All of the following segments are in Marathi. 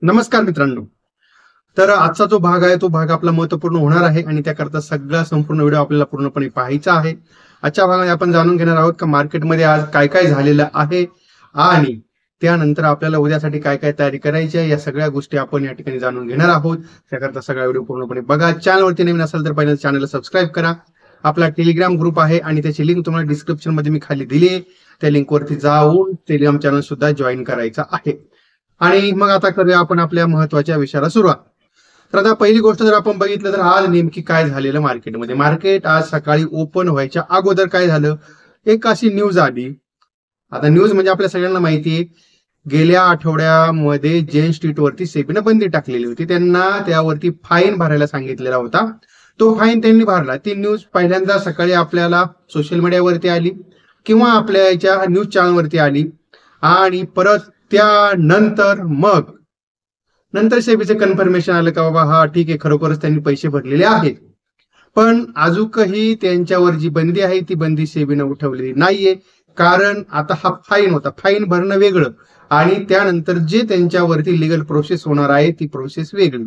नमस्कार मित्रांनो. तर आजचा जो भाग आहे तो भाग आपला महत्वपूर्ण होणार आहे आणि त्याकरता सगळा संपूर्ण व्हिडिओ आपल्याला पूर्णपणे पाहायचा आहे. आजच्या भागामध्ये आपण जाणून घेणार आहोत का मार्केटमध्ये आज काय काय झालेलं आहे आणि त्यानंतर आपल्याला उद्यासाठी काय काय तयारी करायची आहे, या सगळ्या गोष्टी आपण या ठिकाणी जाणून घेणार आहोत. त्याकरता सगळा व्हिडिओ पूर्णपणे बघा. चॅनलवरती नवीन असेल तर पहिल्यांदा चॅनलला सबस्क्राईब करा. आपला टेलिग्राम ग्रुप आहे आणि त्याची लिंक तुम्हाला डिस्क्रिप्शन मध्ये मी खाली दिली आहे. त्या लिंकवरती जाऊन टेलिग्राम चॅनल सुद्धा जॉईन करायचा आहे. आणि मग आता करूया आपण आपल्या महत्वाच्या विषयाला सुरुवात. तर आता पहिली गोष्ट जर आपण बघितलं तर आज नेमकी काय झालेलं मार्केटमध्ये. मार्केट आज सकाळी ओपन व्हायच्या अगोदर काय झालं, एक अशी न्यूज आली. आता न्यूज म्हणजे आपल्या सगळ्यांना माहिती आहे, गेल्या आठवड्यामध्ये जेन स्ट्रीटवरती सेबीनं बंदी टाकलेली होती. त्यांना त्यावरती फाईन भरायला सांगितलेला होता. तो फाईन त्यांनी भरला. ती न्यूज पहिल्यांदा सकाळी आपल्याला सोशल मीडियावरती आली किंवा आपल्या याच्या न्यूज चॅनलवरती आली आणि परत त्यानंतर नंतर सेबीचं कन्फर्मेशन आलं का बाबा हा ठीक आहे, खरोखरच त्यांनी पैसे भरलेले आहेत. पण अजूनही त्यांच्यावर जी बंदी आहे ती बंदी सेबीनं उठवलेली नाहीये. कारण आता हा फाईन होता, फाईन भरणं वेगळं आणि त्यानंतर जे त्यांच्यावरती लिगल प्रोसेस होणार आहे ती प्रोसेस वेगळी.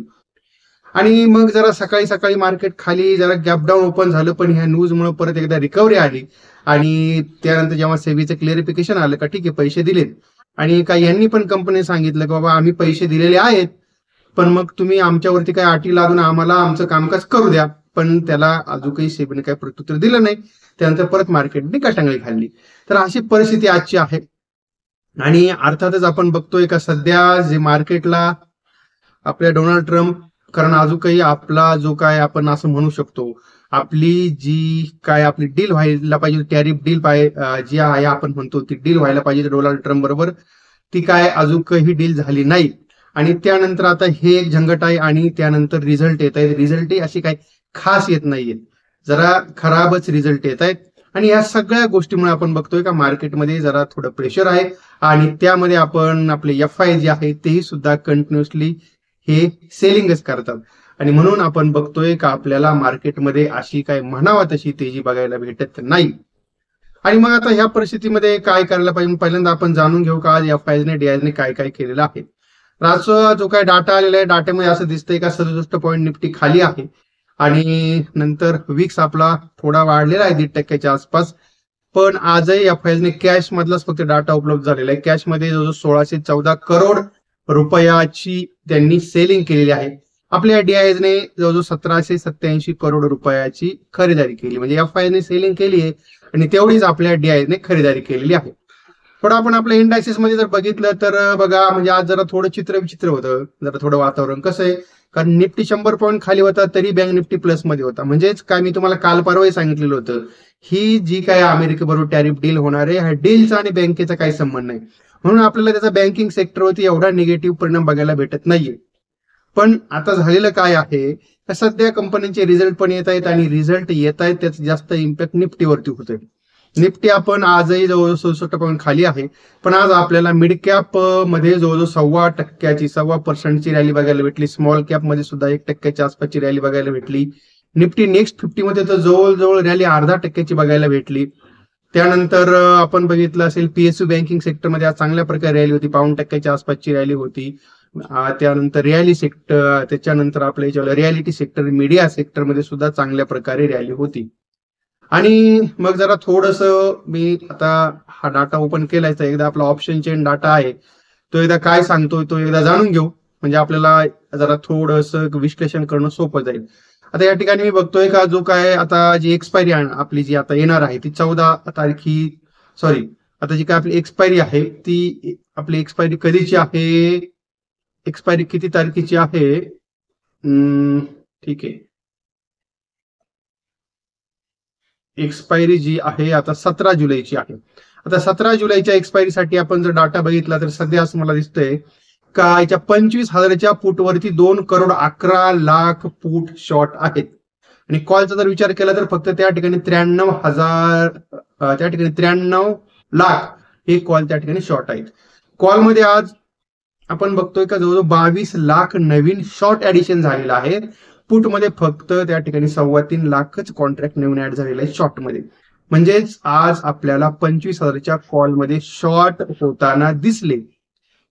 आणि मग जरा सकाळी सकाळी मार्केट खाली जरा गॅप डाऊन ओपन झालं, पण ह्या न्यूजमुळे परत एकदा रिकव्हरी आली. आणि त्यानंतर जेव्हा सेबीचं क्लिअरिफिकेशन आलं का ठीक आहे पैसे दिलेत, आणि काही यांनी पण कंपनी सांगितलं की बाबा आम्ही पैसे दिलेले आहेत, पण मग तुम्ही आमच्यावरती काही अटी लादून आम्हाला आमचं कामकाज करू द्या. पण त्याला अजूनही सेबीने काही प्रत्युत्तर दिलं नाही. त्यानंतर परत मार्केटने कटांगळी खाल्ली. तर अशी परिस्थिती आजची आहे. आणि अर्थातच आपण बघतोय का सध्या जे मार्केटला आपल्या डोनाल्ड ट्रम्प, कारण अजूनही आपला जो काय आपण असं म्हणू शकतो, आपली जी काय आपली डील व्हायला पाहिजे, टॅरिफ डील जी आहे आपण म्हणतो ती डील व्हायला पाहिजे डोनाल्ड ट्रम्प बरोबर, ती काय अजूनही डील झाली नाही. आणि त्यानंतर आता हे एक झंगट आहे आणि त्यानंतर रिझल्ट येत आहेत. रिझल्टही अशी काही खास येत नाहीये, जरा खराबच रिझल्ट येत आहेत. आणि या सगळ्या गोष्टीमुळे आपण बघतोय का मार्केटमध्ये जरा थोडं प्रेशर आहे आणि त्यामध्ये आपण आपले FI जे आहे तेही सुद्धा कंटिन्युअसली हे सेलिंगच करतात. आणि म्हणून आपण बघतोय का आपल्याला मार्केटमध्ये अशी काय म्हणावा तशी तेजी बघायला भेटत नाही. आणि मग आता ह्या परिस्थितीमध्ये काय करायला पाहिजे, पहिल्यांदा आपण जाणून घेऊ का आज FIने DIने काय काय केलेलं आहे. आजचा जो काय डाटा आलेला आहे, डाट्यामध्ये असं दिसतंय का 67 पॉईंट निफ्टी खाली आहे आणि नंतर विक्स आपला थोडा वाढलेला आहे 1.5% आसपास. पण आजही FIने कॅश मधलाच फक्त डाटा उपलब्ध झालेला आहे. कॅशमध्ये जवळजवळ 1614 करोड रुपयाची त्यांनी सेलिंग केलेली आहे. आपल्या DIने जवळजवळ 1787 करोड रुपयाची खरेदी केली. म्हणजे FIने सेलिंग केली आहे आणि तेवढीच आपल्या DIने खरेदी केलेली आहे. थोडं आपण आपल्या इंडायसेस मध्ये जर बघितलं तर बघा, म्हणजे आज जरा थोडं चित्र विचित्र होतं. जरा थोडं वातावरण कसं आहे, कारण निफ्टी 100 पॉईंट खाली होता तरी बँक निफ्टी प्लस मध्ये होता. म्हणजेच काय मी तुम्हाला काल परवाही सांगितलेलं होतं, ही जी काय अमेरिकेबरोबर टॅरिफ डील होणार आहे, ह्या डीलचा आणि बँकेचा काही संबंध नाही. म्हणून आपल्याला त्याचा बँकिंग सेक्टरवरती एवढा निगेटिव्ह परिणाम बघायला भेटत नाहीये. पण आता झालेलं काय आहे, सध्या कंपन्यांचे रिझल्ट पण येत आहेत आणि रिझल्ट येत आहेत त्याचा जास्त इम्पॅक्ट निफ्टीवरती होतोय. निफ्टी आपण आजही जवळजवळ 67 पॉईंट खाली आहे. पण आज आपल्याला मिड कॅप मध्ये जवळजवळ 1.25% रॅली बघायला भेटली. स्मॉल कॅप मध्ये सुद्धा 1% आसपासची रॅली बघायला भेटली. निफ्टी नेक्स्ट 50 मध्ये तर जवळजवळ रॅली 0.5% बघायला भेटली. त्यानंतर आपण बघितलं असेल PSU बँकिंग सेक्टरमध्ये आज चांगल्या प्रकारे रॅली होती, 0.5% आसपासची रॅली होती. त्यानंतर रियालिटी सेक्टर, त्याच्यानंतर आपल्या याच्यावर रियालिटी सेक्टर, मीडिया सेक्टरमध्ये सुद्धा चांगल्या प्रकारे रॅली होती. आणि मग जरा थोडस मी आता हा डाटा ओपन केलाय, तर एकदा आपला ऑप्शन चेन डाटा आहे तो एकदा काय सांगतोय तो एकदा जाणून घेऊ, म्हणजे आपल्याला जरा थोडस विश्लेषण करणं सोपं जाईल. आता या ठिकाणी मी बघतोय का जो काय आता जी एक्सपायरी आपली जी आता येणार आहे ती 14 तारखी, सॉरी, आता जी काय आपली एक्सपायरी आहे ती आपली एक्सपायरी कधीची आहे, एक्सपायरी किती तारखेची आहे, ठीक आहे, एक्सपायरी जी आहे आता 17 जुलैची आहे. आता 17 जुलैच्या एक्सपायरीसाठी आपण जर डाटा बघितला तर सध्या असं मला दिसतंय का याच्या 25,000च्या पुटवरती 2,11,00,000 पुट शॉर्ट आहेत. आणि कॉलचा जर विचार केला तर फक्त त्या ठिकाणी 93 लाख हे कॉल त्या ठिकाणी शॉर्ट आहेत. कॉलमध्ये आज आपण बघतोय का जवळजवळ 22 लाख नवीन शॉर्ट ऍडिशन झालेलं आहे. पुटमध्ये फक्त त्या ठिकाणी 3.25 लाखच कॉन्ट्रॅक्ट नवीन ऍड झालेला आहे शॉर्टमध्ये. म्हणजेच आज आपल्याला 25,000च्या कॉलमध्ये शॉर्ट होताना दिसले.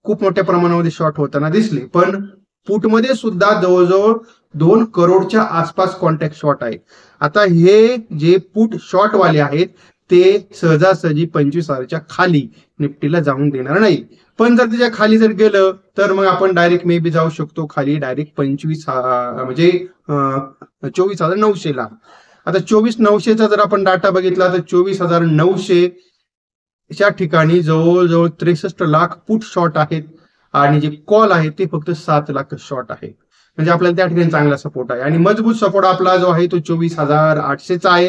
खूप मोठ्या प्रमाणामध्ये शॉर्ट होताना दिसले, पण पुटमध्ये सुद्धा जवळजवळ 2 करोडच्या आसपास कॉन्ट्रॅक्ट शॉर्ट आहे. आता हे जे पुट शॉर्ट वाले आहेत ते सहजासहजी 25,000च्या खाली निफ्टीला जाऊन देणार नाही. पण जर त्याच्या खाली जर गेलं तर मग आपण डायरेक्ट मे बी जाऊ शकतो खाली डायरेक्ट 24,900ला. आता 24,900चा जर आपण डाटा बघितला तर 24,900च्या ठिकाणी जवळजवळ 63 लाख पुट शॉर्ट आहेत आणि जे कॉल आहे ते फक्त 7 लाख शॉर्ट आहे. म्हणजे आपल्याला त्या ठिकाणी चांगला सपोर्ट आहे आणि मजबूत सपोर्ट आपला जो आहे तो 24,800चा आहे.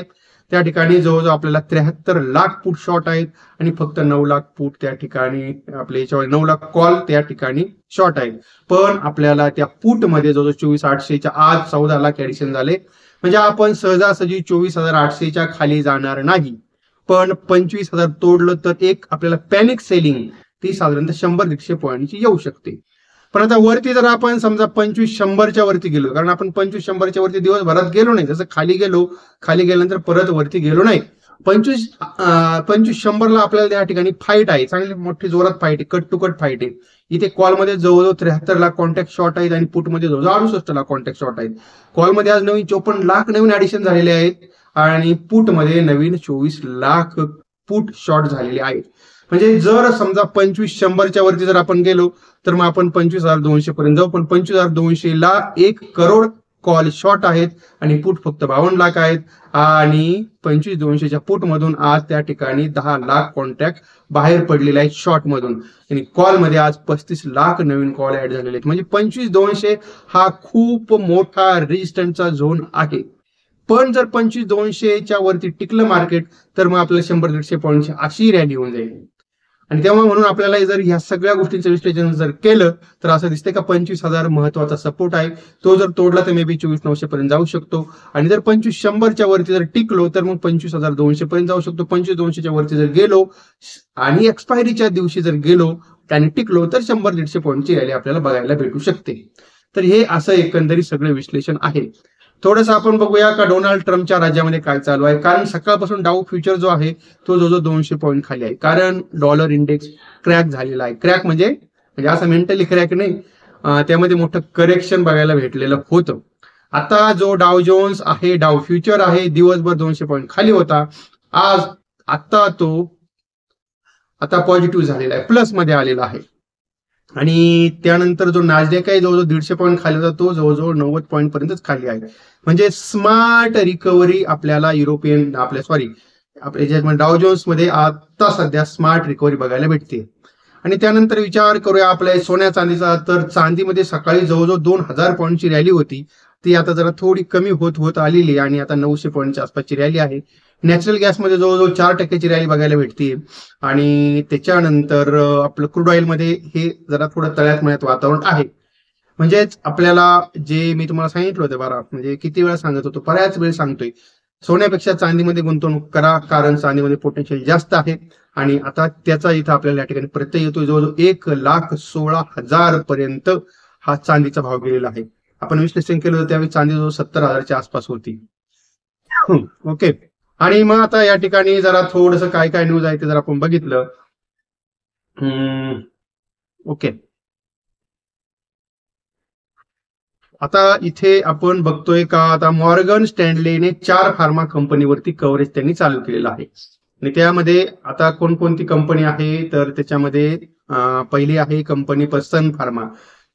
त्या ठिकाणी जवळजवळ आपल्याला 73 लाख पुट शॉर्ट आहेत आणि फक्त 9 लाख पुट त्या ठिकाणी आपले 9 लाख कॉल त्या ठिकाणी शॉर्ट आहेत. पण आपल्याला त्या पुट मध्ये जवळजवळ 24,800च्या आज 14 लाख ऍडिशन झाले. म्हणजे आपण सहजासहजी 24,800च्या खाली जाणार नाही. पण 25,000 तोडलं तर एक आपल्याला पॅनिक सेलिंग ती साधारणतः 100-150 पॉईंटची येऊ शकते. पण आता वरती जर आपण समजा 25,100च्या वरती गेलो, कारण आपण 25,100च्या वरती दिवसभरात गेलो नाही, जसं खाली गेल्यानंतर परत वरती गेलो नाही. 25,100ला आपल्याला त्या ठिकाणी फाईट आहे, चांगली मोठी जोरात फाईट आहे, कट टू कट फाईट आहे. इथे कॉलमध्ये जवळजवळ 73 लाख कॉन्टॅक्ट शॉर्ट आहेत आणि पुटमध्ये जवळजवळ 68 लाख कॉन्टॅक्ट शॉर्ट आहेत. कॉलमध्ये आज नवीन 54 लाख नवीन ऍडिशन झालेले आहेत आणि पुटमध्ये नवीन 24 लाख पुट शॉर्ट झालेले आहेत. म्हणजे जर समजा 25,100च्या वरती जर आपण गेलो तर मग आपण 25,200 पर्यंत जाऊ. पण 25,200ला 1 करोड कॉल शॉर्ट आहेत आणि पुट फक्त 52 लाख आहेत आणि 25,200च्या पुट मधून आज त्या ठिकाणी 10 लाख कॉन्ट्रॅक्ट बाहेर पडलेले आहेत शॉर्ट मधून आणि कॉल मध्ये आज 35 लाख नवीन कॉल ऍड झालेले आहेत. म्हणजे 25,200 हा खूप मोठा रेजिस्टन्सचा झोन आहे. पण जर 25,200च्या वरती टिकलं मार्केट तर मग आपल्याला 100-150 पॉईंटची अशी रॅली होऊन जाईल. आणि तेव्हा म्हणून आपल्याला जर ह्या सगळ्या गोष्टींचं विश्लेषण जर केलं तर असं दिसतंय का 25,000 महत्वाचा सपोर्ट आहे. तो जर तोडला तर मे बी 24,900 पर्यंत जाऊ शकतो आणि जर 25,100च्या वरती जर टिकलो तर मग 25,200 पर्यंत जाऊ शकतो. 25,200च्या वरती जर गेलो आणि एक्सपायरीच्या दिवशी जर गेलो आणि टिकलो तर 100-150 पॉईंटची रॅली आपल्याला बघायला भेटू शकते. तर हे असं एकंदरीत सगळं विश्लेषण आहे. थोडंसं आपण बघूया का डोनाल्ड ट्रम्पच्या राज्यामध्ये काय चालू आहे. कारण सकाळपासून डाऊ फ्युचर जो आहे तो जवळजवळ 200 पॉईंट खाली आहे. कारण डॉलर इंडेक्स क्रॅक झालेला आहे. क्रॅक म्हणजे असं मेंटली क्रॅक नाही, त्यामध्ये मोठं करेक्शन बघायला भेटलेलं होतं. आता जो डाव जोन्स आहे, डाव फ्युचर आहे, दिवसभर 200 पॉईंट खाली होता. आज आता पॉझिटिव्ह झालेला आहे, प्लस मध्ये आलेला आहे. आणि त्यानंतर जो नासडॅक आहे जवळजवळ 150 पॉईंट खाली होता, तो जवळजवळ 90 पॉईंट पर्यंतच खाली आहे. म्हणजे स्मार्ट रिकव्हरी आपल्याला आपल्या डाव जोन्स मध्ये आता सध्या स्मार्ट रिकव्हरी बघायला भेटते. आणि त्यानंतर विचार करूया आपल्या सोन्या चांदीचा. तर चांदीमध्ये सकाळी जवळजवळ 2,000 पॉईंटची रॅली होती, ती आता जरा थोडी कमी होत आलेली आणि आता 900 पॉईंटच्या आसपासची रॅली आहे. नॅचरल गॅसमध्ये जवळजवळ 4% रॅली बघायला भेटते आणि त्याच्यानंतर आपलं क्रूड ऑइल मध्ये हे जरा थोडं तळ्यात मळ्यात वातावरण आहे. म्हणजेच आपल्याला जे मी तुम्हाला सांगितलं होतं बरं, म्हणजे किती वेळा सांगत होतो, बऱ्याच वेळ सांगतोय, सोन्यापेक्षा चांदीमध्ये गुंतवणूक करा कारण चांदीमध्ये पोटेन्शियल जास्त आहे. आणि आता त्याचा इथं आपल्याला या ठिकाणी प्रत्यय येतोय, जवळजवळ 1,16,000 पर्यंत हा चांदीचा भाव गेलेला आहे. आपण विश्लेषण केलं होतं त्यावेळी चांदी जवळ 70,000च्या आसपास होती. ओके. आणि मग आता या ठिकाणी जरा थोडस काय काय न्यूज आहे ते जर आपण बघितलं. ओके. आता इथे आपण बघतोय का आता मॉर्गन स्टॅनलेने 4 फार्मा कंपनीवरती कव्हरेज त्यांनी चालू केलेलं आहे. आणि त्यामध्ये आता कोणकोणती कंपनी आहे तर त्याच्यामध्ये पहिली आहे कंपनी सन फार्मा.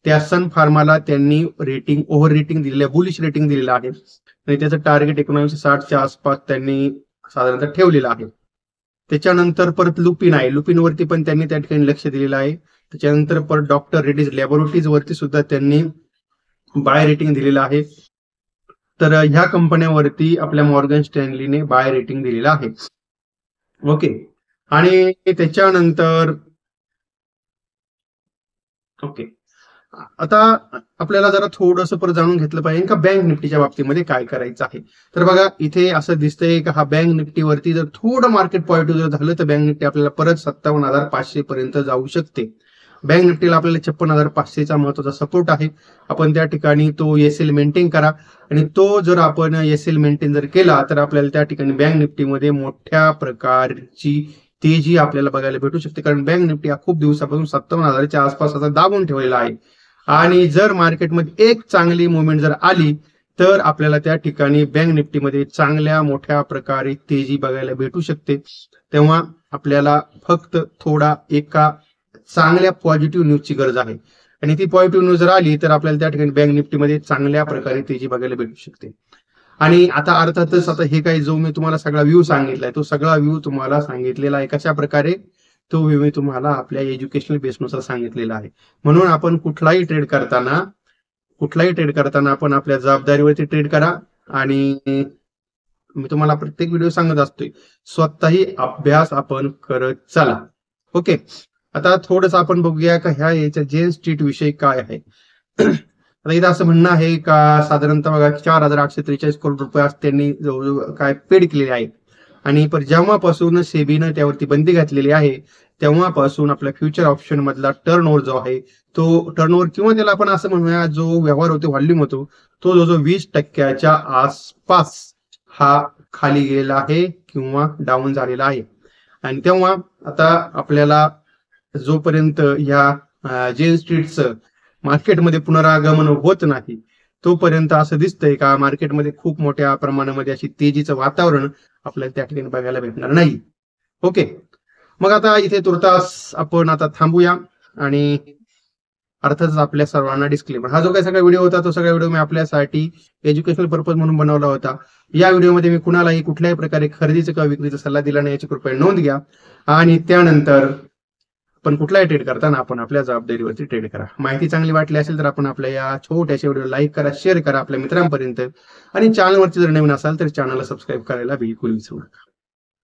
त्या सन फार्माला त्यांनी ओव्हर रेटिंग दिलेलं आहे, बुलिश रेटिंग दिलेलं आहे आणि त्याचं टार्गेट 1960च्या आसपास त्यांनी साधारणतः ठेवलेलं आहे. त्याच्यानंतर परत लुपिन आहे, लुपिनवरती पण त्यांनी त्या ठिकाणी लक्ष दिलेलं आहे. त्याच्यानंतर परत डॉक्टर रेड्डीज लॅबोरेटरीज वरती सुद्धा त्यांनी बाय रेटिंग दिलेलं आहे. तर ह्या कंपन्यांवरती आपल्या मॉर्गन स्टॅनलीने बाय रेटिंग दिलेलं आहे. ओके. आणि त्याच्यानंतर ओके, आता आपल्याला जरा थोडंसं परत जाणून घेतलं पाहिजे का बँक निफ्टीच्या बाबतीमध्ये काय करायचं आहे. तर बघा इथे असं दिसतंय का हा बँक निफ्टीवरती जर थोडं मार्केट पॉझिटिव्ह जर झालं तर बँक निफ्टी आपल्याला परत 57,500 पर्यंत जाऊ शकते. बँक निफ्टीला आपल्याला 56,500चा महत्वाचा सपोर्ट आहे. आपण त्या ठिकाणी तो एसएल मेंटेन करा आणि तो जर आपण एसएल मेंटेन जर केला तर आपल्याला त्या ठिकाणी बँक निफ्टीमध्ये मोठ्या प्रकारची तेजी आपल्याला बघायला भेटू शकते, कारण बँक निफ्टी हा खूप दिवसापासून 57,000च्या आसपास आता दाबून ठेवलेला आहे. आणि जर मार्केटमध्ये एक चांगली मुवमेंट जर आली तर आपल्याला त्या ठिकाणी बँक निफ्टीमध्ये चांगल्या मोठ्या प्रकारे तेजी बघायला भेटू शकते. तेव्हा आपल्याला फक्त थोडा एका चांगल्या पॉझिटिव्ह न्यूजची गरज आहे, आणि ती पॉझिटिव्ह न्यूज जर आली तर आपल्याला त्या ठिकाणी बँक निफ्टीमध्ये चांगल्या प्रकारे तेजी बघायला भेटू शकते. आणि आता अर्थातच आता हे काही जो मी तुम्हाला सगळा व्ह्यू सांगितलाय तो सगळा व्ह्यू तुम्हाला सांगितलेला आहे कशा प्रकारे, तो व्ह्यू मी तुम्हाला आपल्या एज्युकेशनल बेसनुसार सांगितलेला आहे. म्हणून आपण कुठलाही ट्रेड करताना आपण आपल्या जबाबदारीवरती ट्रेड करा. आणि मी तुम्हाला प्रत्येक व्हिडिओ सांगत असतोय, स्वतःही अभ्यास आपण करत चला. ओके, आता थोडंसं आपण बघूया का ह्या याच्या जेन स्ट्रीट विषयी काय आहे. आता इथं असं म्हणणं आहे का साधारणतः बघा 4,843 करोड रुपये आज त्यांनी जवळजवळ काय पेड केलेले आहेत. आणि पण जेव्हापासून सेबीनं त्यावरती बंदी घातलेली आहे तेव्हापासून आपल्या फ्युचर ऑप्शन मधला टर्नओव्हर जो आहे तो टर्नओव्हर किंवा त्याला आपण असं म्हणूया जो व्यवहार होतो व्हॉल्यूम होतो तो जो 20% आसपास हा खाली गेलेला आहे किंवा डाऊन झालेला आहे. आणि तेव्हा आता आपल्याला जोपर्यंत ह्या जेन स्ट्रीटचं मार्केटमध्ये पुनरागमन होत नाही तोपर्यंत असं दिसतंय का मार्केटमध्ये खूप मोठ्या प्रमाणामध्ये अशी तेजीचं वातावरण आपल्याला त्या ठिकाणी बघायला भेटणार नाही. ओके, मग आता इथे तुर्तास आपण आता थांबूया. आणि अर्थातच आपल्या सर्वांना डिस्क्लेमर, हा जो काही सगळा व्हिडिओ होता तो सगळा व्हिडिओ मी आपल्यासाठी एज्युकेशनल पर्पज म्हणून बनवला होता. या व्हिडिओमध्ये मी कुणालाही कुठल्याही प्रकारे खरेदीचा किंवा विक्रीचा सल्ला दिला नाही याची कृपया नोंद घ्या. आणि त्यानंतर पण कुठलाही ट्रेड करताना आपण आपल्या जबाबदारीवरती ट्रेड करा. माहिती चांगली वाटली असेल तर आपण आपल्या या छोट्याशा व्हिडिओ लाईक करा, शेअर करा आपल्या मित्रांपर्यंत. आणि चॅनलवरती जर नवीन असाल तर चॅनलला सबस्क्राईब करायला बिलकुल विसरू नका.